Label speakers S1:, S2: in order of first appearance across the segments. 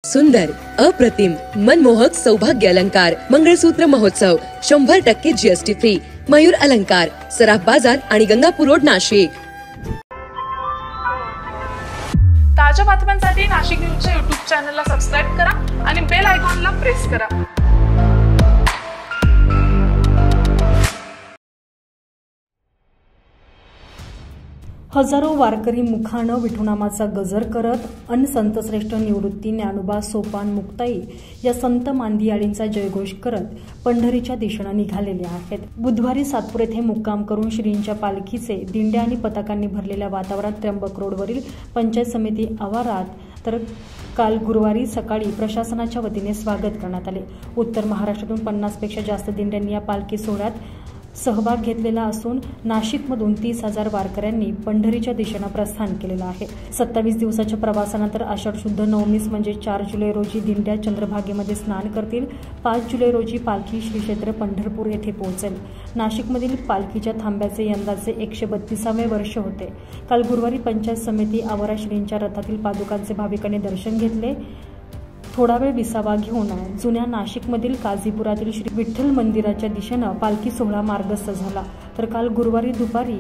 S1: सुंदर, अप्रतिम, मनमोहक सौभाग्य अलंकार मंगळसूत्र महोत्सव 100% जीएसटी फ्री. मयूर अलंकार, सराफ बाजार आणि गंगापूर रोड, नाशिक.
S2: ताज्या बातम्यांसाठी नाशिक न्यूजच्या YouTube चॅनलला सबस्क्राइब करा आणि बेल आयकॉनला प्रेस करा.
S3: हजारो वारकरी मुखानं विठुनामाचा गजर करत अन संतश्रेष्ठ निवृत्ती ज्ञानोबा सोपान मुक्ताई या संत मांदियाळींचा जयघोष करत पंढरीच्या दिशेने निघालेले आहेत. बुधवारी सातपूर येथे मुक्काम करून श्रींच्या पालखीचे दिंड्या आणि पताकांनी भरलेल्या वातावरणात त्र्यंबक रोडवरील पंचायत समिती आवारात तर काल गुरुवारी सकाळी प्रशासनाच्या वतीने स्वागत करण्यात आले. उत्तर महाराष्ट्रातून 50 पेक्षा जास्त दिंड्यांनी या पालखी सोहळ्यात सहभाग घेतलेला असून नाशिकमधून 30,000 वारकऱ्यांनी पंढरीच्या दिशेने प्रस्थान केलेलं आहे. 27 दिवसाच्या प्रवासानंतर आषाढ शुद्ध नवमीस म्हणजे 4 जुलै रोजी दिंड्या चंद्रभागेमध्ये स्नान करतील. 5 जुलै रोजी पालखी श्री क्षेत्र पंढरपूर येथे पोहोचेल. नाशिकमधील पालखीच्या थांब्याचे यंदाचे 132वे वर्ष होते. काल गुरुवारी पंचायत समिती आवारा श्रींच्या रथातील पादुकांचे भाविकांनी दर्शन घेतले. थोडा वेळ विसावा घेऊन जुन्या नाशिकमधील काझीपुरातील श्री विठ्ठल मंदिराच्या दिशेने पालखी सोहळा मार्गस्थ झाला. तर काल गुरुवारी दुपारी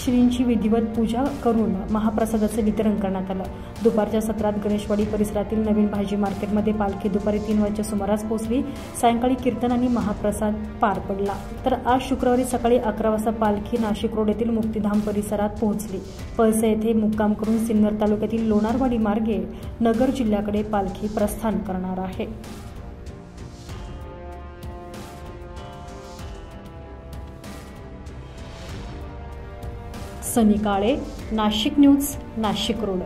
S3: श्रींची विधिवत पूजा करून महाप्रसादाचे वितरण करण्यात आलं. दुपारच्या सत्रात गणेशवाडी परिसरातील नवीन भाजी मार्केटमध्ये पालखी दुपारी 3 वाजच्या सुमारास पोहोचली. सायंकाळी कीर्तन आणि महाप्रसाद पार पडला. तर आज शुक्रवारी सकाळी 11 वाजता पालखी नाशिक रोड येथील मुक्तिधाम परिसरात पोहोचली. पळसे येथे मुक्काम करून सिन्नर तालुक्यातील लोणारवाडी मार्गे नगर जिल्ह्याकडे पालखी प्रस्थान करणार आहे. सनी काळे, नाशिक न्यूज, नाशिक रोड.